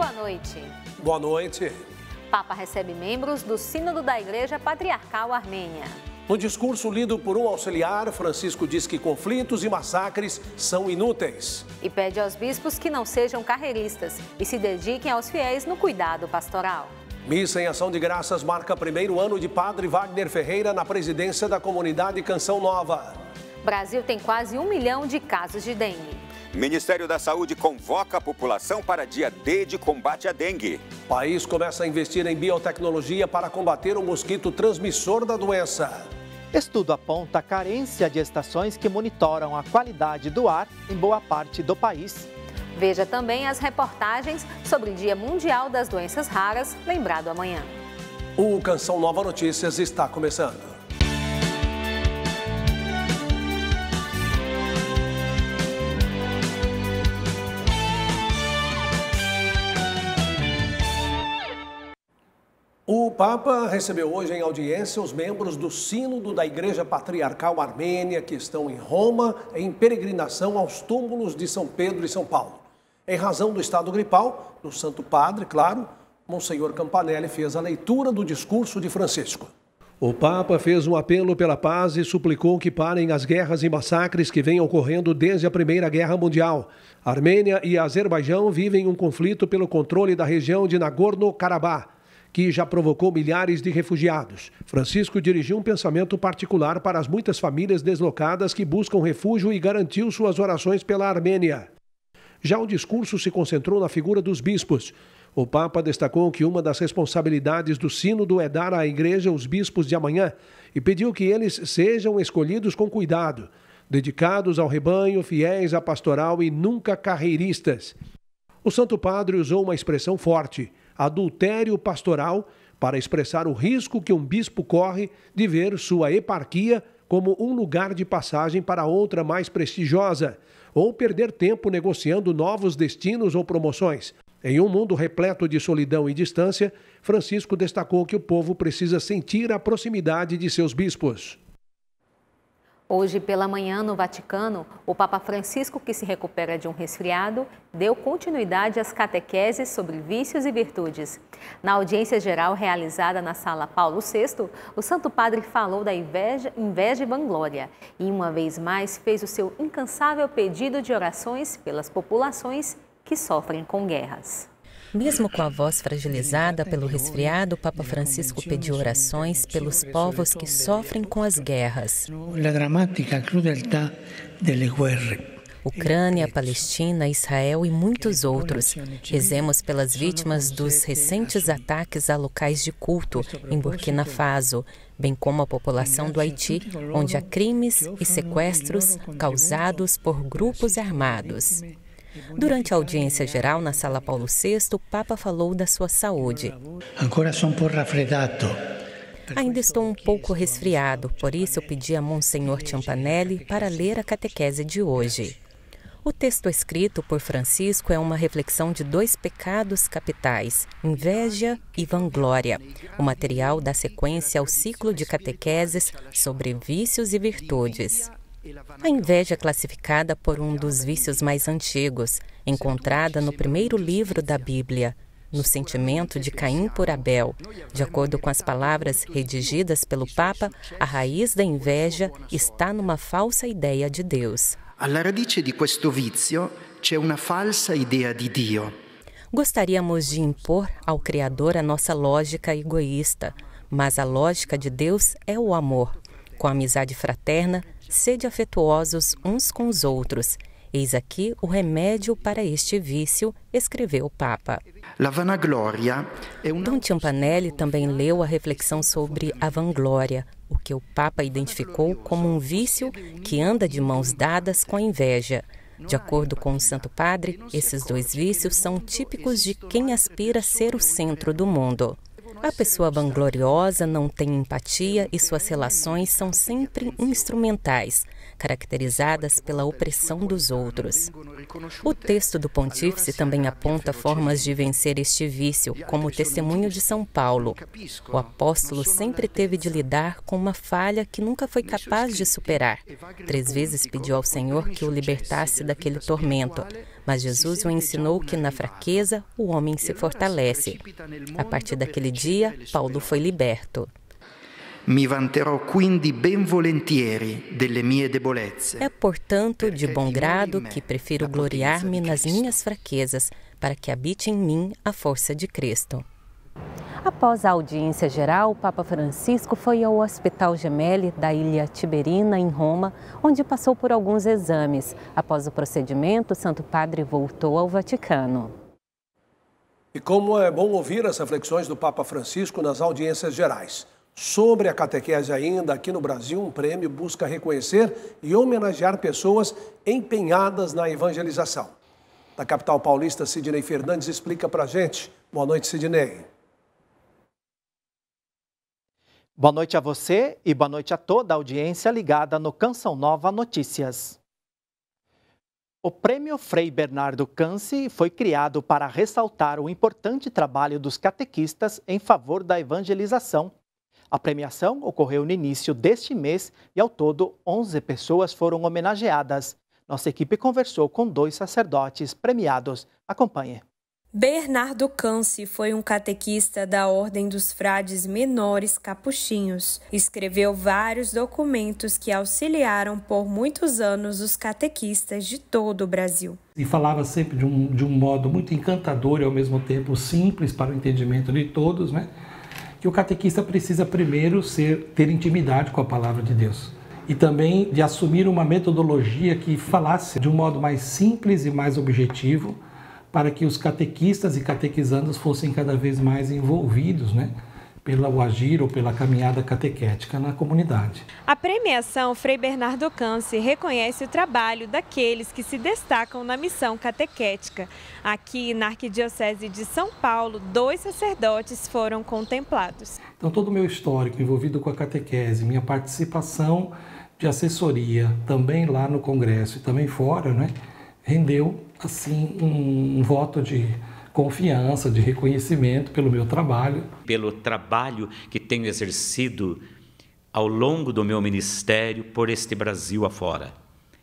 boa noite. Boa noite. Papa recebe membros do Sínodo da Igreja Patriarcal Armênia. No discurso lido por um auxiliar, Francisco diz que conflitos e massacres são inúteis. E pede aos bispos que não sejam carreiristas e se dediquem aos fiéis no cuidado pastoral. Missa em Ação de Graças marca primeiro ano de Padre Wagner Ferreira na presidência da comunidade Canção Nova. Brasil tem quase 1 milhão de casos de dengue. Ministério da Saúde convoca a população para dia D de combate à dengue. O país começa a investir em biotecnologia para combater o mosquito transmissor da doença. Estudo aponta a carência de estações que monitoram a qualidade do ar em boa parte do país. Veja também as reportagens sobre o Dia Mundial das Doenças Raras, lembrado amanhã. O Canção Nova Notícias está começando. O Papa recebeu hoje em audiência os membros do Sínodo da Igreja Patriarcal Armênia que estão em Roma em peregrinação aos túmulos de São Pedro e São Paulo. Em razão do estado gripal do Santo Padre, claro, Monsenhor Campanelli fez a leitura do discurso de Francisco. O Papa fez um apelo pela paz e suplicou que parem as guerras e massacres que vêm ocorrendo desde a Primeira Guerra Mundial. A Armênia e a Azerbaijão vivem um conflito pelo controle da região de Nagorno-Karabakh, que já provocou milhares de refugiados. Francisco dirigiu um pensamento particular para as muitas famílias deslocadas que buscam refúgio e garantiu suas orações pela Armênia. Já o discurso se concentrou na figura dos bispos. O Papa destacou que uma das responsabilidades do Sínodo é dar à Igreja os bispos de amanhã e pediu que eles sejam escolhidos com cuidado, dedicados ao rebanho, fiéis à pastoral e nunca carreiristas. O Santo Padre usou uma expressão forte: adultério pastoral, para expressar o risco que um bispo corre de ver sua eparquia como um lugar de passagem para outra mais prestigiosa, ou perder tempo negociando novos destinos ou promoções. Em um mundo repleto de solidão e distância, Francisco destacou que o povo precisa sentir a proximidade de seus bispos. Hoje pela manhã, no Vaticano, o Papa Francisco, que se recupera de um resfriado, deu continuidade às catequeses sobre vícios e virtudes. Na audiência geral realizada na Sala Paulo VI, o Santo Padre falou da inveja e vanglória e, uma vez mais, fez o seu incansável pedido de orações pelas populações que sofrem com guerras. Mesmo com a voz fragilizada pelo resfriado, o Papa Francisco pediu orações pelos povos que sofrem com as guerras. Ucrânia, Palestina, Israel e muitos outros. Rezemos pelas vítimas dos recentes ataques a locais de culto em Burkina Faso, bem como a população do Haiti, onde há crimes e sequestros causados por grupos armados. Durante a audiência geral na Sala Paulo VI, o Papa falou da sua saúde. Ainda estou um pouco resfriado, por isso eu pedi a Monsenhor Campanelli para ler a catequese de hoje. O texto escrito por Francisco é uma reflexão de 2 pecados capitais, inveja e vanglória. O material dá sequência ao ciclo de catequeses sobre vícios e virtudes. A inveja é classificada por um dos vícios mais antigos, encontrada no primeiro livro da Bíblia, no sentimento de Caim por Abel. De acordo com as palavras redigidas pelo Papa, a raiz da inveja está numa falsa ideia de Deus. Alla radice di questo vizio c'è una falsa idea di Dio. Gostaríamos de impor ao Criador a nossa lógica egoísta, mas a lógica de Deus é o amor. Com a amizade fraterna, sede afetuosos uns com os outros. Eis aqui o remédio para este vício, escreveu o Papa. Dom Campanelli também leu a reflexão sobre a vanglória, o que o Papa identificou como um vício que anda de mãos dadas com a inveja. De acordo com o Santo Padre, esses 2 vícios são típicos de quem aspira a ser o centro do mundo. A pessoa vangloriosa não tem empatia e suas relações são sempre instrumentais. caracterizadas pela opressão dos outros. O texto do pontífice também aponta formas de vencer este vício, como o testemunho de São Paulo. O apóstolo sempre teve de lidar com uma falha que nunca foi capaz de superar. 3 vezes pediu ao Senhor que o libertasse daquele tormento, mas Jesus o ensinou que na fraqueza o homem se fortalece. A partir daquele dia, Paulo foi liberto. Mi vanterò quindi ben volentieri delle mie debolezze. É, portanto, de bom grado que prefiro gloriar-me nas minhas fraquezas, para que habite em mim a força de Cristo. Após a audiência geral, o Papa Francisco foi ao Hospital Gemelli da Ilha Tiberina, em Roma, onde passou por alguns exames. Após o procedimento, o Santo Padre voltou ao Vaticano. E como é bom ouvir as reflexões do Papa Francisco nas audiências gerais. Sobre a catequese ainda, aqui no Brasil, um prêmio busca reconhecer e homenagear pessoas empenhadas na evangelização. Da capital paulista, Sidney Fernandes explica pra gente. Boa noite, Sidney. Boa noite a você e boa noite a toda a audiência ligada no Canção Nova Notícias. O Prêmio Frei Bernardo Canci foi criado para ressaltar o importante trabalho dos catequistas em favor da evangelização. A premiação ocorreu no início deste mês e, ao todo, 11 pessoas foram homenageadas. Nossa equipe conversou com 2 sacerdotes premiados. Acompanhe. Bernardo Canci foi um catequista da Ordem dos Frades Menores Capuchinhos. Escreveu vários documentos que auxiliaram por muitos anos os catequistas de todo o Brasil. E falava sempre de um modo muito encantador e, ao mesmo tempo, simples para o entendimento de todos, né? Que o catequista precisa primeiro ter intimidade com a palavra de Deus e também de assumir uma metodologia que falasse de um modo mais simples e mais objetivo para que os catequistas e catequizandos fossem cada vez mais envolvidos, né, pelo agir ou pela caminhada catequética na comunidade. A premiação Frei Bernardo Canci reconhece o trabalho daqueles que se destacam na missão catequética. Aqui na Arquidiocese de São Paulo, 2 sacerdotes foram contemplados. Então todo o meu histórico envolvido com a catequese, minha participação de assessoria também lá no Congresso e também fora, né, rendeu assim um voto de confiança, de reconhecimento pelo meu trabalho. Pelo trabalho que tenho exercido ao longo do meu ministério por este Brasil afora.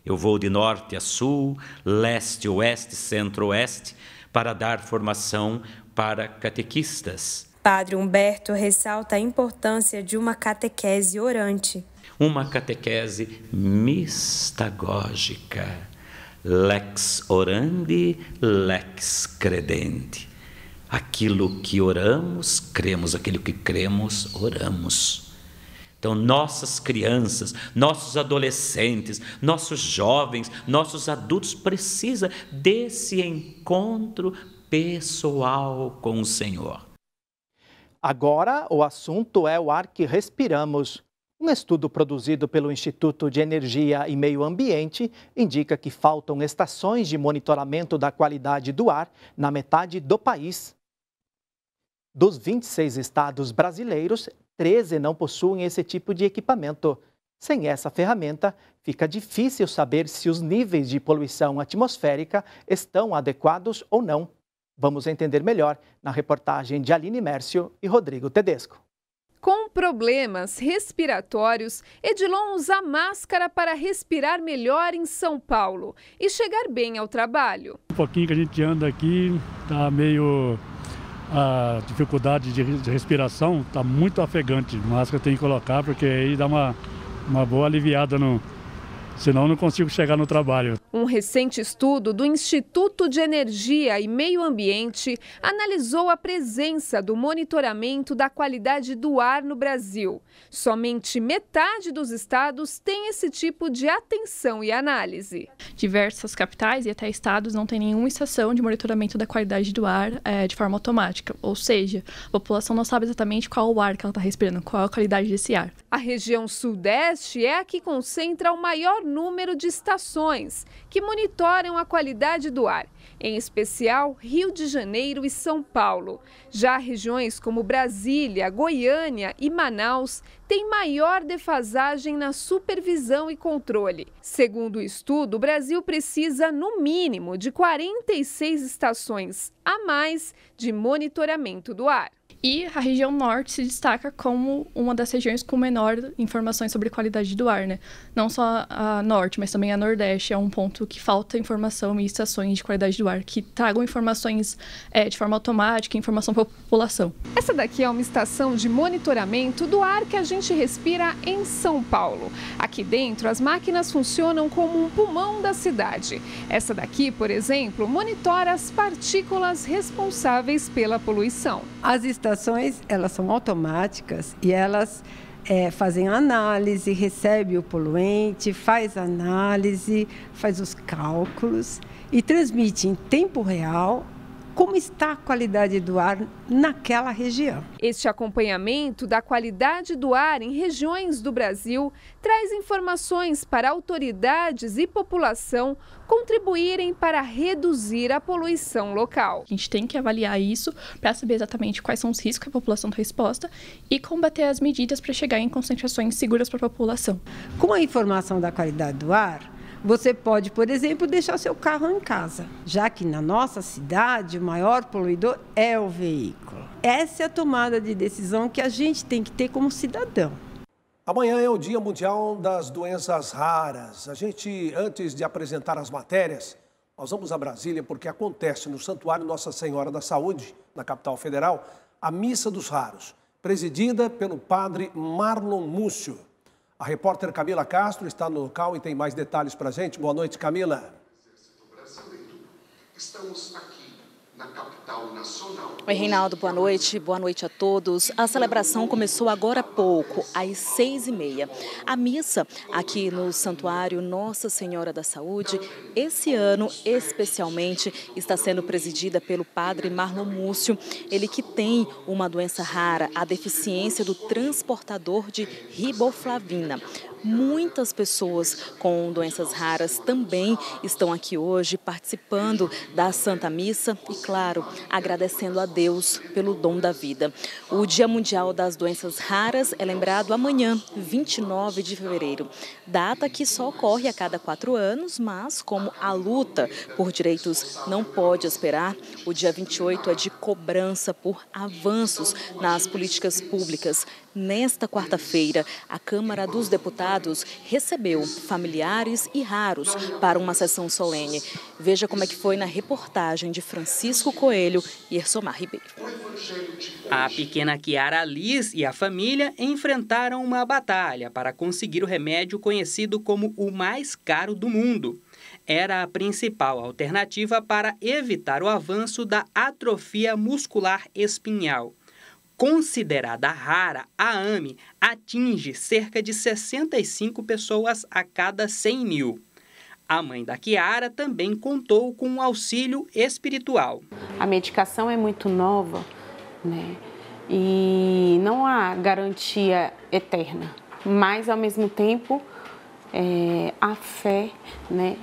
Eu vou de norte a sul, leste, oeste, centro-oeste, para dar formação para catequistas. Padre Humberto ressalta a importância de uma catequese orante. Uma catequese mistagógica. Lex orandi, lex credenti. Aquilo que oramos, cremos. Aquilo que cremos, oramos. Então, nossas crianças, nossos adolescentes, nossos jovens, nossos adultos precisam desse encontro pessoal com o Senhor. Agora, o assunto é o ar que respiramos. Um estudo produzido pelo Instituto de Energia e Meio Ambiente indica que faltam estações de monitoramento da qualidade do ar na metade do país. Dos 26 estados brasileiros, 13 não possuem esse tipo de equipamento. Sem essa ferramenta, fica difícil saber se os níveis de poluição atmosférica estão adequados ou não. Vamos entender melhor na reportagem de Aline Mércio e Rodrigo Tedesco. Com problemas respiratórios, Edilon usa máscara para respirar melhor em São Paulo e chegar bem ao trabalho. Um pouquinho que a gente anda aqui, tá meio... a dificuldade de respiração está muito ofegante. Máscara tem que colocar porque aí dá uma boa aliviada senão eu não consigo chegar no trabalho. Um recente estudo do Instituto de Energia e Meio Ambiente analisou a presença do monitoramento da qualidade do ar no Brasil. Somente metade dos estados tem esse tipo de atenção e análise. Diversas capitais e até estados não têm nenhuma estação de monitoramento da qualidade do ar de forma automática. Ou seja, a população não sabe exatamente qual o ar que ela está respirando, qual a qualidade desse ar. A região sudeste é a que concentra o maior número de estações que monitoram a qualidade do ar, em especial Rio de Janeiro e São Paulo. Já regiões como Brasília, Goiânia e Manaus têm maior defasagem na supervisão e controle. Segundo o estudo, o Brasil precisa, no mínimo, de 46 estações a mais de monitoramento do ar. E a região norte se destaca como uma das regiões com menor informações sobre qualidade do ar, né? Não só a norte, mas também a nordeste é um ponto que falta informação e estações de qualidade do ar, que tragam informações de forma automática, informação para a população. Essa daqui é uma estação de monitoramento do ar que a gente respira em São Paulo. Aqui dentro, as máquinas funcionam como um pulmão da cidade. Essa daqui, por exemplo, monitora as partículas responsáveis pela poluição. As estações, elas são automáticas e elas fazem análise, recebe o poluente, faz análise, faz os cálculos e transmite em tempo real como está a qualidade do ar naquela região. Este acompanhamento da qualidade do ar em regiões do Brasil traz informações para autoridades e população contribuírem para reduzir a poluição local. A gente tem que avaliar isso para saber exatamente quais são os riscos que a população está exposta e combater as medidas para chegar em concentrações seguras para a população. Com a informação da qualidade do ar, você pode, por exemplo, deixar seu carro em casa, já que na nossa cidade o maior poluidor é o veículo. Essa é a tomada de decisão que a gente tem que ter como cidadão. Amanhã é o Dia Mundial das Doenças Raras. Antes de apresentar as matérias, nós vamos a Brasília porque acontece no Santuário Nossa Senhora da Saúde, na capital federal, a Missa dos Raros, presidida pelo padre Marlon Múcio. A repórter Camila Castro está no local e tem mais detalhes para a gente. Boa noite, Camila. Estamos aqui na capital nacional. Oi, Reinaldo, boa noite a todos. A celebração começou agora há pouco, às 6h30. A missa aqui no Santuário Nossa Senhora da Saúde, esse ano especialmente, está sendo presidida pelo padre Marlon Múcio, ele que tem uma doença rara, a deficiência do transportador de riboflavina. Muitas pessoas com doenças raras também estão aqui hoje participando da Santa Missa e, claro, agradecendo a Deus pelo dom da vida. O Dia Mundial das Doenças Raras é lembrado amanhã, 29 de fevereiro, data que só ocorre a cada 4 anos, mas como a luta por direitos não pode esperar, o dia 28 é de cobrança por avanços nas políticas públicas. Nesta quarta-feira, a Câmara dos Deputados recebeu familiares e raros para uma sessão solene. Veja como é que foi na reportagem de Francisco Coelho e Ersomar Ribeiro. A pequena Kiara Liz e a família enfrentaram uma batalha para conseguir o remédio conhecido como o mais caro do mundo. Era a principal alternativa para evitar o avanço da atrofia muscular espinhal. Considerada rara, a AME atinge cerca de 65 pessoas a cada 100 mil. A mãe da Kiara também contou com um auxílio espiritual. A medicação é muito nova, né? E não há garantia eterna, mas ao mesmo tempo a fé, né,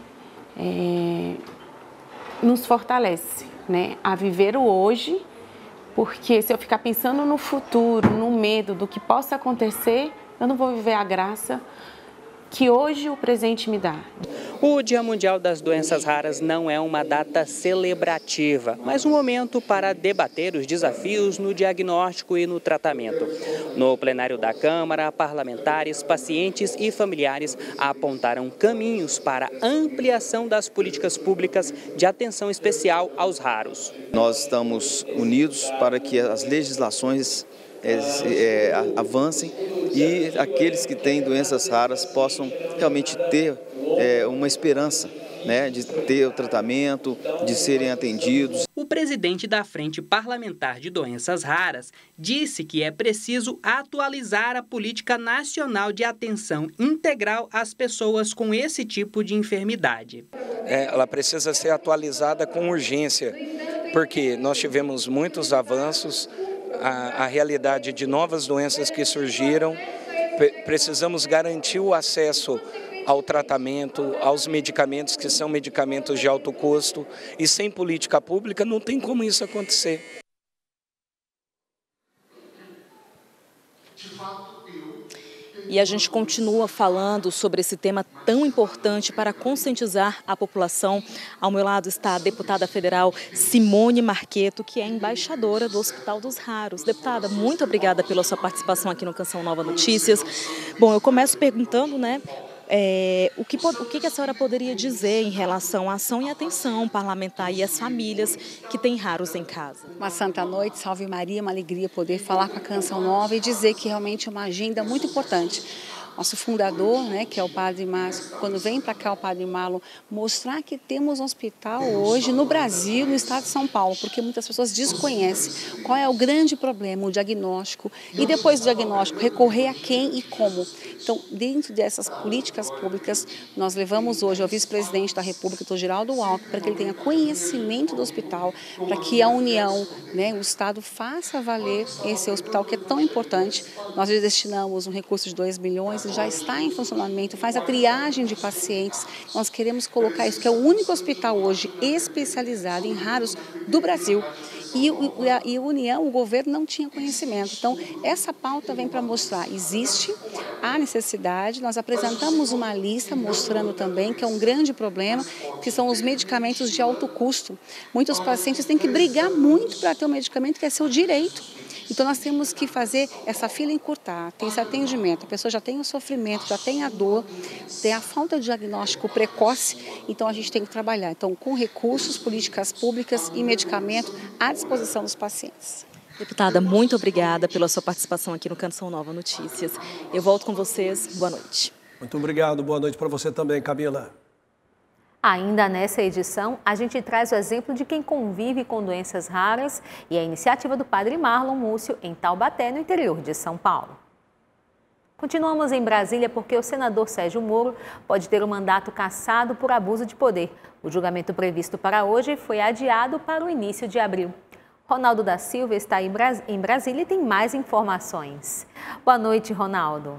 nos fortalece, né, a viver o hoje. Porque se eu ficar pensando no futuro, no medo do que possa acontecer, eu não vou viver a graça que hoje o presente me dá. O Dia Mundial das Doenças Raras não é uma data celebrativa, mas um momento para debater os desafios no diagnóstico e no tratamento. No plenário da Câmara, parlamentares, pacientes e familiares apontaram caminhos para a ampliação das políticas públicas de atenção especial aos raros. Nós estamos unidos para que as legislações avancem e aqueles que têm doenças raras possam realmente ter uma esperança, né, de ter o tratamento, de serem atendidos. O presidente da Frente Parlamentar de Doenças Raras disse que é preciso atualizar a Política Nacional de Atenção Integral às pessoas com esse tipo de enfermidade. Ela precisa ser atualizada com urgência, porque nós tivemos muitos avanços, a realidade de novas doenças que surgiram precisamos garantir o acesso ao tratamento, aos medicamentos que são medicamentos de alto custo, e sem política pública não tem como isso acontecer. E a gente continua falando sobre esse tema tão importante para conscientizar a população. Ao meu lado está a deputada federal Simone Marqueto, que é embaixadora do Hospital dos Raros. Deputada, muito obrigada pela sua participação aqui no Canção Nova Notícias. Bom, eu começo perguntando, né? O que a senhora poderia dizer em relação à ação e atenção parlamentar e às famílias que têm raros em casa? Uma santa noite, salve Maria, uma alegria poder falar com a Canção Nova e dizer que realmente é uma agenda muito importante. Nosso fundador, né, que é o Padre Márcio, quando vem para cá o Padre Marlon, mostrar que temos um hospital hoje no Brasil, no estado de São Paulo, porque muitas pessoas desconhecem qual é o grande problema, o diagnóstico, e depois do diagnóstico, recorrer a quem e como. Então, dentro dessas políticas públicas, nós levamos hoje ao vice-presidente da República, o Dr. Geraldo Alckmin, para que ele tenha conhecimento do hospital, para que a União, né, o Estado, faça valer esse hospital que é tão importante. Nós destinamos um recurso de 2 milhões, já está em funcionamento, faz a triagem de pacientes. Nós queremos colocar isso, que é o único hospital hoje especializado em raros do Brasil. E a União, o governo não tinha conhecimento. Então, essa pauta vem para mostrar, existe a necessidade, nós apresentamos uma lista mostrando também que é um grande problema, que são os medicamentos de alto custo. Muitos pacientes têm que brigar muito para ter um medicamento que é seu direito. Então, nós temos que fazer essa fila encurtar, tem esse atendimento, a pessoa já tem o sofrimento, já tem a dor, tem a falta de diagnóstico precoce, então a gente tem que trabalhar. Então, com recursos, políticas públicas e medicamento à disposição dos pacientes. Deputada, muito obrigada pela sua participação aqui no Canção Nova Notícias. Eu volto com vocês. Boa noite. Muito obrigado. Boa noite para você também, Camila. Ainda nessa edição, a gente traz o exemplo de quem convive com doenças raras e a iniciativa do Padre Marlon Múcio em Taubaté, no interior de São Paulo. Continuamos em Brasília porque o senador Sérgio Moro pode ter o mandato cassado por abuso de poder. O julgamento previsto para hoje foi adiado para o início de abril. Ronaldo da Silva está em Brasília e tem mais informações. Boa noite, Ronaldo.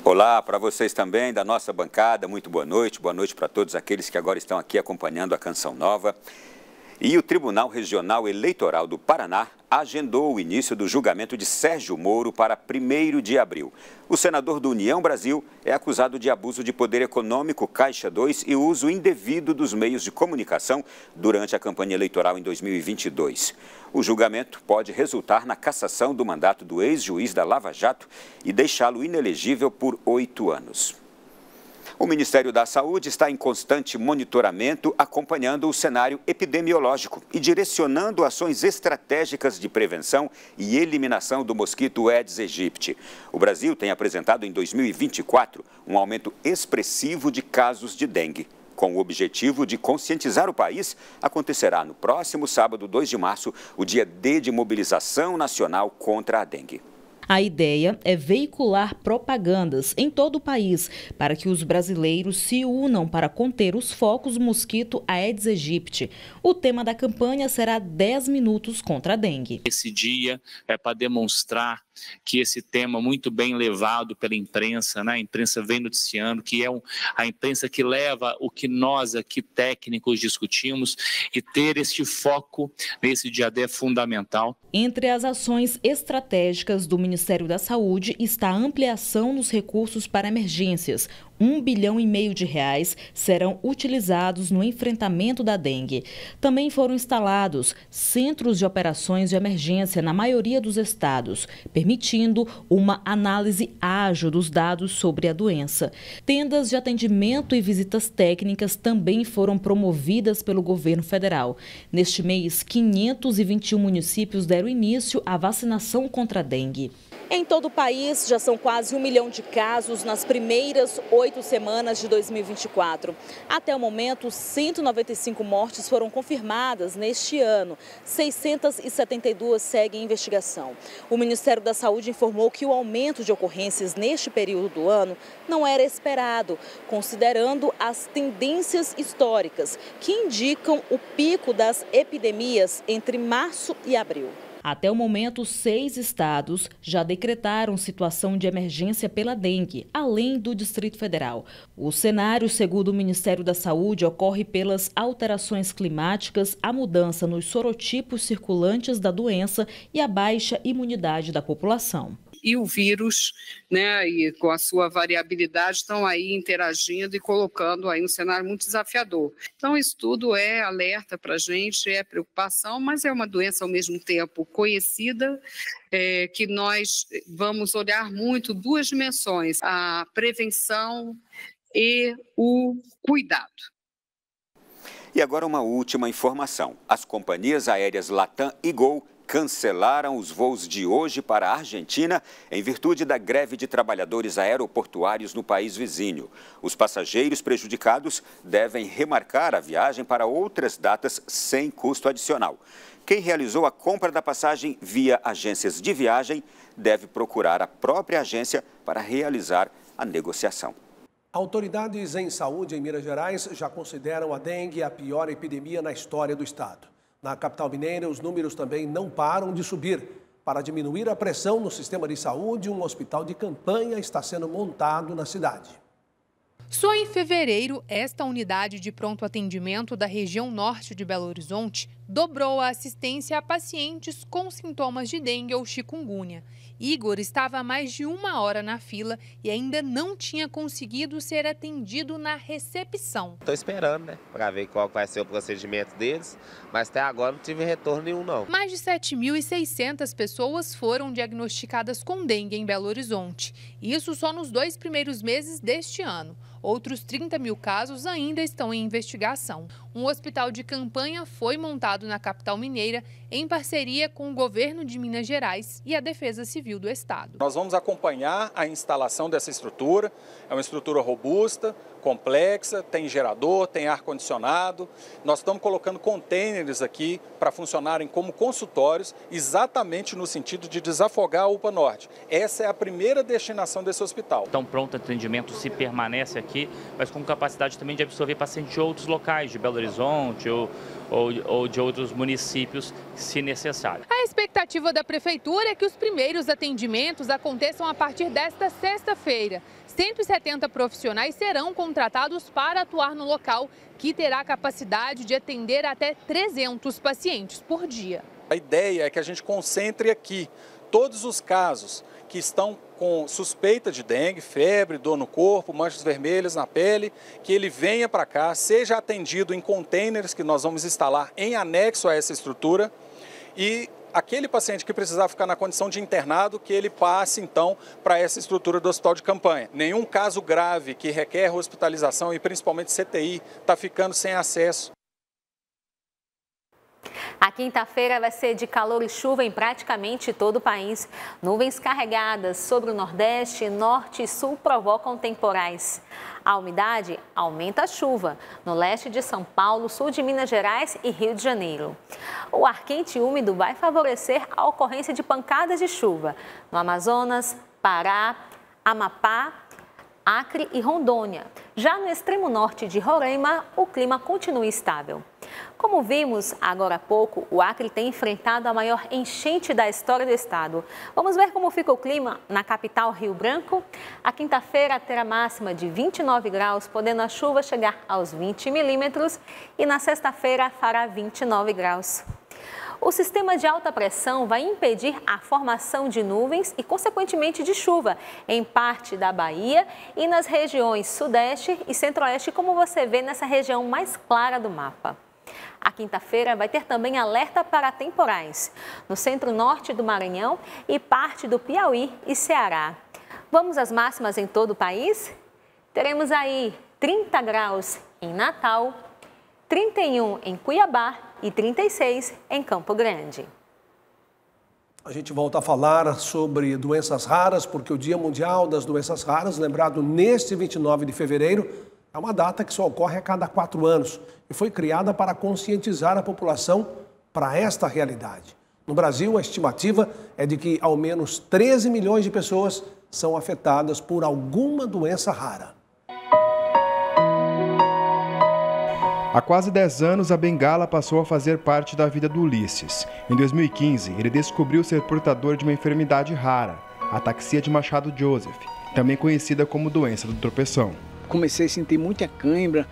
Olá para vocês também da nossa bancada, muito boa noite para todos aqueles que agora estão aqui acompanhando a Canção Nova. E o Tribunal Regional Eleitoral do Paraná agendou o início do julgamento de Sérgio Moro para 1º de abril. O senador do União Brasil é acusado de abuso de poder econômico, Caixa 2 e uso indevido dos meios de comunicação durante a campanha eleitoral em 2022. O julgamento pode resultar na cassação do mandato do ex-juiz da Lava Jato e deixá-lo inelegível por 8 anos. O Ministério da Saúde está em constante monitoramento, acompanhando o cenário epidemiológico e direcionando ações estratégicas de prevenção e eliminação do mosquito Aedes aegypti. O Brasil tem apresentado em 2024 um aumento expressivo de casos de dengue. Com o objetivo de conscientizar o país, acontecerá no próximo sábado, 2 de março, o Dia D de Mobilização Nacional contra a Dengue. A ideia é veicular propagandas em todo o país para que os brasileiros se unam para conter os focos do mosquito Aedes aegypti. O tema da campanha será 10 minutos contra a dengue. Esse dia é para demonstrar que esse tema muito bem levado pela imprensa, né? A imprensa vem noticiando, que é a imprensa que leva o que nós aqui técnicos discutimos, e ter este foco nesse dia D é fundamental. Entre as ações estratégicas do Ministério da Saúde está a ampliação dos recursos para emergências. R$1,5 bilhão serão utilizados no enfrentamento da dengue. Também foram instalados centros de operações de emergência na maioria dos estados, permitindo uma análise ágil dos dados sobre a doença. Tendas de atendimento e visitas técnicas também foram promovidas pelo governo federal. Neste mês, 521 municípios deram início à vacinação contra a dengue. Em todo o país, já são quase 1 milhão de casos nas primeiras 8 semanas de 2024. Até o momento, 195 mortes foram confirmadas neste ano. 672 seguem em investigação. O Ministério da Saúde informou que o aumento de ocorrências neste período do ano não era esperado, considerando as tendências históricas que indicam o pico das epidemias entre março e abril. Até o momento, 6 estados já decretaram situação de emergência pela dengue, além do Distrito Federal. O cenário, segundo o Ministério da Saúde, ocorre pelas alterações climáticas, a mudança nos sorotipos circulantes da doença e a baixa imunidade da população. E o vírus, né, e com a sua variabilidade, estão aí interagindo e colocando aí um cenário muito desafiador. Então, isso tudo é alerta para a gente, é preocupação, mas é uma doença ao mesmo tempo conhecida, que nós vamos olhar muito 2 dimensões, a prevenção e o cuidado. E agora uma última informação. As companhias aéreas Latam e Gol cancelaram os voos de hoje para a Argentina em virtude da greve de trabalhadores aeroportuários no país vizinho. Os passageiros prejudicados devem remarcar a viagem para outras datas sem custo adicional. Quem realizou a compra da passagem via agências de viagem deve procurar a própria agência para realizar a negociação. Autoridades em saúde em Minas Gerais já consideram a dengue a pior epidemia na história do estado. Na capital mineira, os números também não param de subir. Para diminuir a pressão no sistema de saúde, um hospital de campanha está sendo montado na cidade. Só em fevereiro, esta unidade de pronto atendimento da região norte de Belo Horizonte dobrou a assistência a pacientes com sintomas de dengue ou chikungunya. Igor estava há mais de 1 hora na fila e ainda não tinha conseguido ser atendido na recepção. Estou esperando, né, para ver qual vai ser o procedimento deles, mas até agora não tive retorno nenhum, não. Mais de 7.600 pessoas foram diagnosticadas com dengue em Belo Horizonte. Isso só nos 2 primeiros meses deste ano. Outros 30 mil casos ainda estão em investigação. Um hospital de campanha foi montado na capital mineira em parceria com o governo de Minas Gerais e a Defesa Civil do Estado. Nós vamos acompanhar a instalação dessa estrutura. É uma estrutura robusta, complexa, tem gerador, tem ar-condicionado. Nós estamos colocando containers aqui para funcionarem como consultórios, exatamente no sentido de desafogar a UPA Norte. Essa é a primeira destinação desse hospital. Então, pronto atendimento se permanece aqui, mas com capacidade também de absorver pacientes de outros locais, de Belo Horizonte ou de outros municípios, se necessário. A expectativa da Prefeitura é que os primeiros atendimentos aconteçam a partir desta sexta-feira. 170 profissionais serão contratados para atuar no local, que terá capacidade de atender até 300 pacientes por dia. A ideia é que a gente concentre aqui todos os casos que estão com suspeita de dengue, febre, dor no corpo, manchas vermelhas na pele, que ele venha para cá, seja atendido em containers que nós vamos instalar em anexo a essa estrutura e aquele paciente que precisar ficar na condição de internado, que ele passe então para essa estrutura do hospital de campanha. Nenhum caso grave que requer hospitalização e principalmente CTI está ficando sem acesso. A quinta-feira vai ser de calor e chuva em praticamente todo o país. Nuvens carregadas sobre o Nordeste, Norte e Sul provocam temporais. A umidade aumenta a chuva no leste de São Paulo, sul de Minas Gerais e Rio de Janeiro. O ar quente e úmido vai favorecer a ocorrência de pancadas de chuva no Amazonas, Pará, Amapá, Acre e Rondônia. Já no extremo norte de Roraima, o clima continua estável. Como vimos agora há pouco, o Acre tem enfrentado a maior enchente da história do estado. Vamos ver como fica o clima na capital Rio Branco? A quinta-feira terá máxima de 29 graus, podendo a chuva chegar aos 20 milímetros e na sexta-feira fará 29 graus. O sistema de alta pressão vai impedir a formação de nuvens e, consequentemente, de chuva em parte da Bahia e nas regiões sudeste e centro-oeste, como você vê nessa região mais clara do mapa. A quinta-feira vai ter também alerta para temporais no centro-norte do Maranhão e parte do Piauí e Ceará. Vamos às máximas em todo o país? Teremos aí 30 graus em Natal, 31 em Cuiabá e 36 em Campo Grande. A gente volta a falar sobre doenças raras, porque o Dia Mundial das Doenças Raras, lembrado neste 29 de fevereiro, é uma data que só ocorre a cada 4 anos e foi criada para conscientizar a população para esta realidade. No Brasil, a estimativa é de que ao menos 13 milhões de pessoas são afetadas por alguma doença rara. Há quase 10 anos, a bengala passou a fazer parte da vida do Ulisses. Em 2015, ele descobriu ser portador de uma enfermidade rara, a ataxia de Machado-Joseph, também conhecida como doença do tropeção. Comecei a sentir muita cãibra,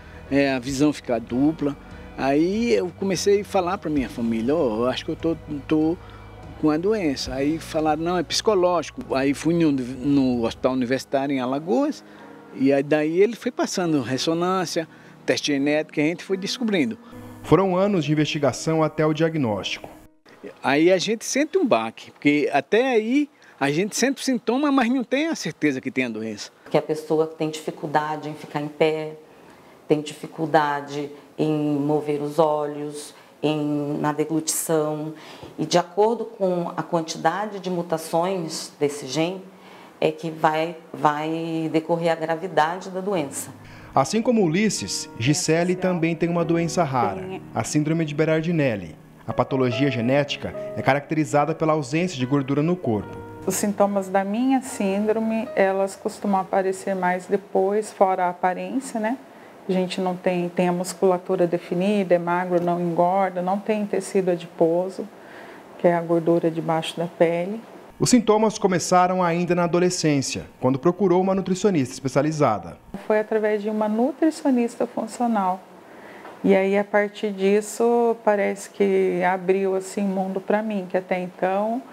a visão ficar dupla. Aí eu comecei a falar para minha família, eu acho que eu tô com a doença. Aí falaram, não, é psicológico. Aí fui no hospital universitário em Alagoas, e aí daí ele foi passando ressonância, teste genético, que a gente foi descobrindo. Foram anos de investigação até o diagnóstico. Aí a gente sente um baque, porque até aí a gente sente o sintoma, mas não tem a certeza que tem a doença. Que a pessoa tem dificuldade em ficar em pé, tem dificuldade em mover os olhos, na deglutição. E de acordo com a quantidade de mutações desse gene, é que vai decorrer a gravidade da doença. Assim como Ulisses, Gisele também tem uma doença rara, a síndrome de Berardinelli. A patologia genética é caracterizada pela ausência de gordura no corpo. Os sintomas da minha síndrome, elas costumam aparecer mais depois, fora a aparência, né? A gente não tem a musculatura definida, é magro, não engorda, não tem tecido adiposo, que é a gordura debaixo da pele. Os sintomas começaram ainda na adolescência, quando procurou uma nutricionista especializada. Foi através de uma nutricionista funcional. E aí, a partir disso, parece que abriu assim mundo para mim, que até então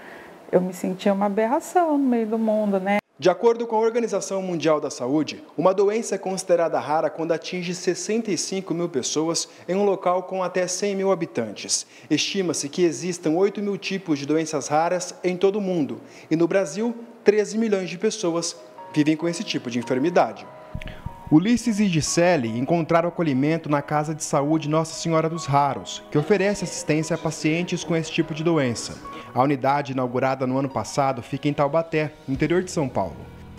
eu me sentia uma aberração no meio do mundo, né? De acordo com a Organização Mundial da Saúde, uma doença é considerada rara quando atinge 65 mil pessoas em um local com até 100 mil habitantes. Estima-se que existam 8 mil tipos de doenças raras em todo o mundo. E no Brasil, 13 milhões de pessoas vivem com esse tipo de enfermidade. Ulisses e Gisele encontraram acolhimento na Casa de Saúde Nossa Senhora dos Raros, que oferece assistência a pacientes com esse tipo de doença. A unidade, inaugurada no ano passado, fica em Taubaté, no interior de São Paulo.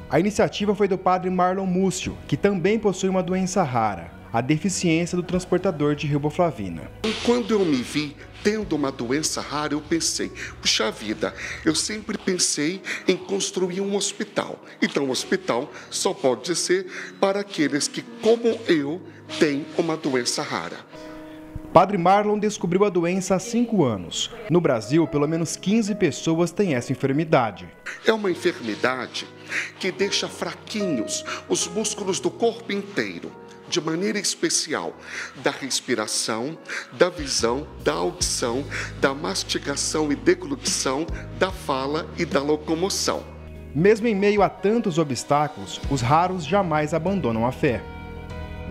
A iniciativa foi do padre Marlon Múcio, que também possui uma doença rara, a deficiência do transportador de riboflavina. Quando eu me vi tendo uma doença rara, eu pensei, puxa vida, eu sempre pensei em construir um hospital. Então, o hospital só pode ser para aqueles que, como eu, têm uma doença rara. Padre Marlon descobriu a doença há 5 anos. No Brasil, pelo menos 15 pessoas têm essa enfermidade. É uma enfermidade que deixa fraquinhos os músculos do corpo inteiro, de maneira especial, da respiração, da visão, da audição, da mastigação e deglutição, da fala e da locomoção. Mesmo em meio a tantos obstáculos, os raros jamais abandonam a fé.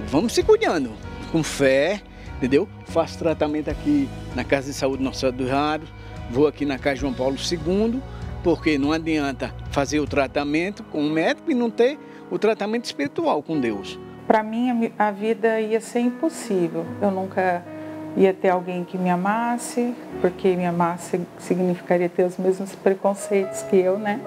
Vamos se cuidando, com fé, entendeu? Faço tratamento aqui na Casa de Saúde Nossa Senhora dos Raros, vou aqui na Casa João Paulo II, porque não adianta fazer o tratamento com o médico e não ter o tratamento espiritual com Deus. Para mim, a vida ia ser impossível. Eu nunca ia ter alguém que me amasse, porque me amasse significaria ter os mesmos preconceitos que eu, né?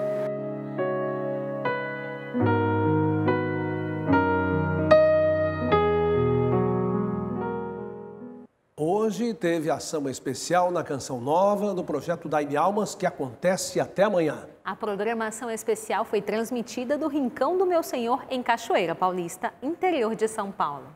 Hoje teve ação especial na Canção Nova do projeto Dai-me Almas, que acontece até amanhã. A programação especial foi transmitida do Rincão do Meu Senhor, em Cachoeira Paulista, interior de São Paulo.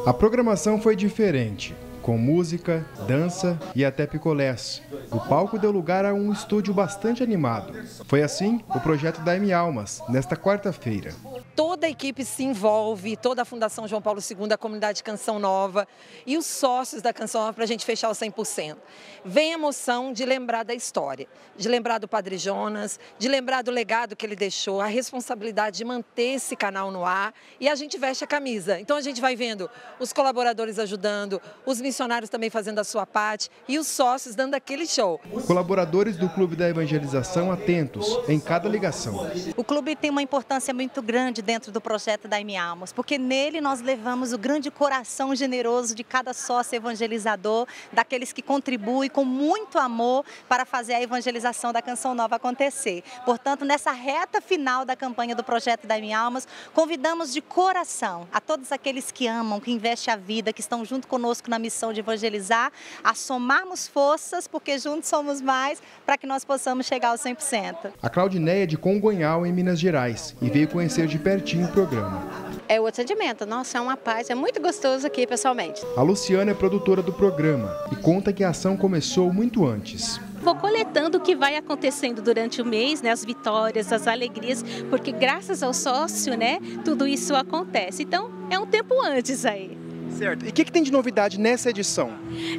A programação foi diferente, com música, dança e até picolés. O palco deu lugar a um estúdio bastante animado. Foi assim o projeto Dai-me Almas, nesta quarta-feira. Toda a equipe se envolve, toda a Fundação João Paulo II, a comunidade Canção Nova e os sócios da Canção Nova para a gente fechar o 100%. Vem a emoção de lembrar da história, de lembrar do Padre Jonas, de lembrar do legado que ele deixou, a responsabilidade de manter esse canal no ar e a gente veste a camisa. Então a gente vai vendo os colaboradores ajudando, os missionários também fazendo a sua parte e os sócios dando aquele show. Colaboradores do Clube da Evangelização atentos em cada ligação. O clube tem uma importância muito grande dentro do projeto Dai-me Almas, porque nele nós levamos o grande coração generoso de cada sócio evangelizador, daqueles que contribuem com muito amor para fazer a evangelização da Canção Nova acontecer. Portanto, nessa reta final da campanha do projeto Dai-me Almas, convidamos de coração a todos aqueles que amam, que investem a vida, que estão junto conosco na missão de evangelizar, a somarmos forças, porque juntos somos mais, para que nós possamos chegar aos 100%. A Claudineia é de Congonhal, em Minas Gerais, e veio conhecer de pertinho o programa. É o atendimento. Nossa, é uma paz, é muito gostoso aqui pessoalmente. A Luciana é produtora do programa e conta que a ação começou muito antes. Vou coletando o que vai acontecendo durante o mês, né, as vitórias, as alegrias, porque graças ao sócio, né, tudo isso acontece. Então, é um tempo antes aí. Certo. E o que tem de novidade nessa edição?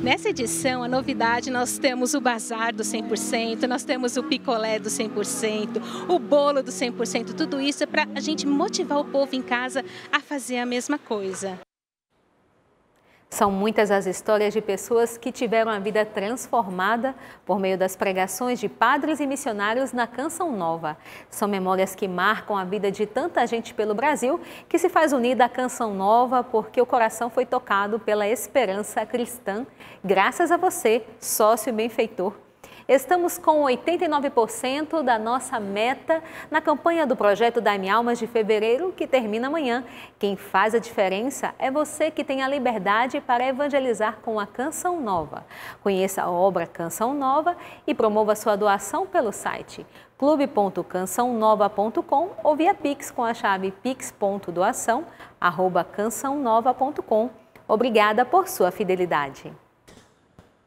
Nessa edição, a novidade, nós temos o bazar do 100%, nós temos o picolé do 100%, o bolo do 100%, tudo isso é para a gente motivar o povo em casa a fazer a mesma coisa. São muitas as histórias de pessoas que tiveram a vida transformada por meio das pregações de padres e missionários na Canção Nova. São memórias que marcam a vida de tanta gente pelo Brasil que se faz unida à Canção Nova porque o coração foi tocado pela esperança cristã, graças a você, sócio e benfeitor. Estamos com 89% da nossa meta na campanha do projeto Dai-me Almas de fevereiro, que termina amanhã. Quem faz a diferença é você que tem a liberdade para evangelizar com a Canção Nova. Conheça a obra Canção Nova e promova sua doação pelo site clube.cançãonova.com ou via Pix com a chave pix.doação@cançãonova.com. Obrigada por sua fidelidade.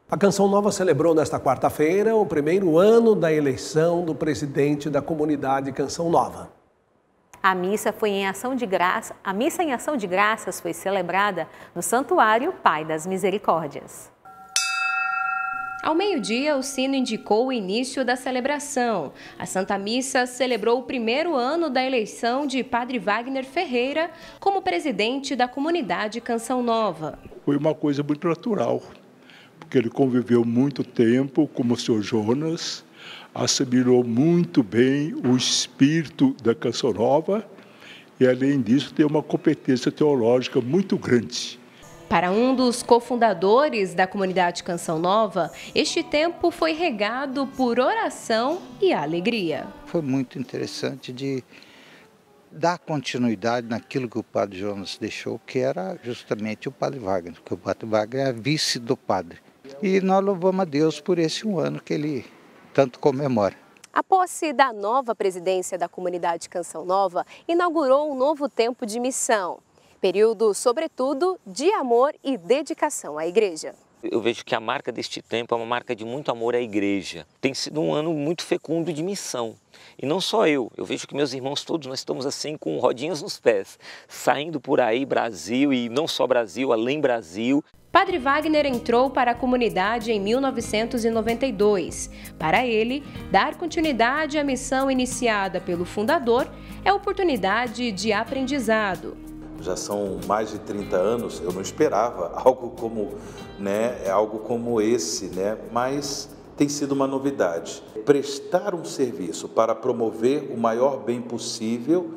A Canção Nova celebrou nesta quarta-feira o primeiro ano da eleição do presidente da comunidade Canção Nova. A missa em ação de graças foi celebrada no Santuário Pai das Misericórdias. Ao meio-dia, o sino indicou o início da celebração. A Santa Missa celebrou o primeiro ano da eleição de Padre Wagner Ferreira como presidente da comunidade Canção Nova. Foi uma coisa muito natural, porque ele conviveu muito tempo com o Sr. Jonas, assimilou muito bem o espírito da Canção Nova e, além disso, tem uma competência teológica muito grande. Para um dos cofundadores da comunidade Canção Nova, este tempo foi regado por oração e alegria. Foi muito interessante de dar continuidade naquilo que o Padre Jonas deixou, que era justamente o Padre Wagner, porque o Padre Wagner é vice do padre. E nós louvamos a Deus por esse um ano que ele tanto comemora. A posse da nova presidência da comunidade Canção Nova inaugurou um novo tempo de missão. Período, sobretudo, de amor e dedicação à igreja. Eu vejo que a marca deste tempo é uma marca de muito amor à igreja. Tem sido um ano muito fecundo de missão. E não só eu vejo que meus irmãos todos, nós estamos assim com rodinhas nos pés, saindo por aí, Brasil, e não só Brasil, além Brasil. Padre Wagner entrou para a comunidade em 1992. Para ele, dar continuidade à missão iniciada pelo fundador é oportunidade de aprendizado. Já são mais de 30 anos, eu não esperava algo como esse, mas tem sido uma novidade. Prestar um serviço para promover o maior bem possível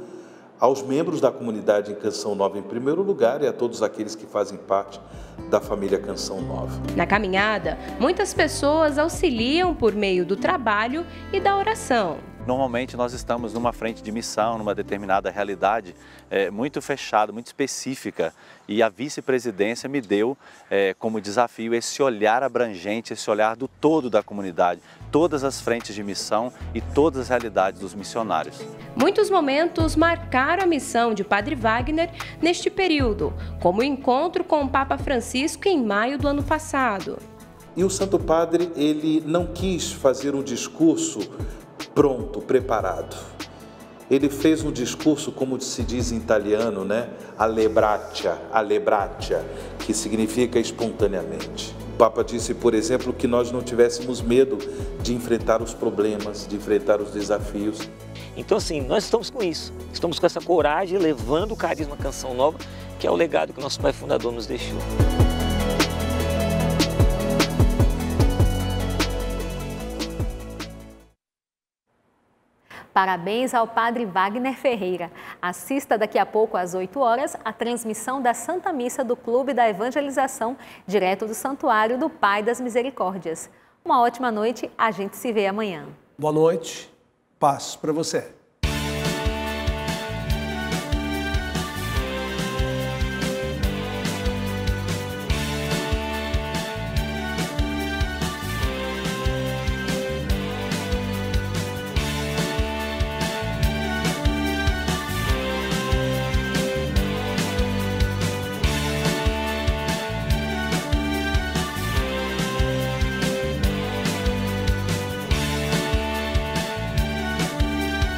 aos membros da comunidade em Canção Nova em primeiro lugar e a todos aqueles que fazem parte da família Canção Nova. Na caminhada, muitas pessoas auxiliam por meio do trabalho e da oração. Normalmente nós estamos numa frente de missão, numa determinada realidade muito fechada, muito específica, e a vice-presidência me deu como desafio esse olhar abrangente, esse olhar do todo da comunidade, todas as frentes de missão e todas as realidades dos missionários. Muitos momentos marcaram a missão de Padre Wagner neste período, como o encontro com o Papa Francisco em maio do ano passado. E o Santo Padre, ele não quis fazer um discurso pronto, preparado. Ele fez um discurso, como se diz em italiano, alebratia, que significa espontaneamente. O Papa disse, por exemplo, que nós não tivéssemos medo de enfrentar os problemas, de enfrentar os desafios. Então, assim, nós estamos com isso. Estamos com essa coragem, levando o carisma Canção Nova, que é o legado que o nosso Pai Fundador nos deixou. Parabéns ao Padre Wagner Ferreira. Assista daqui a pouco, às 8 horas, a transmissão da Santa Missa do Clube da Evangelização, direto do Santuário do Pai das Misericórdias. Uma ótima noite, a gente se vê amanhã. Boa noite, paz para você.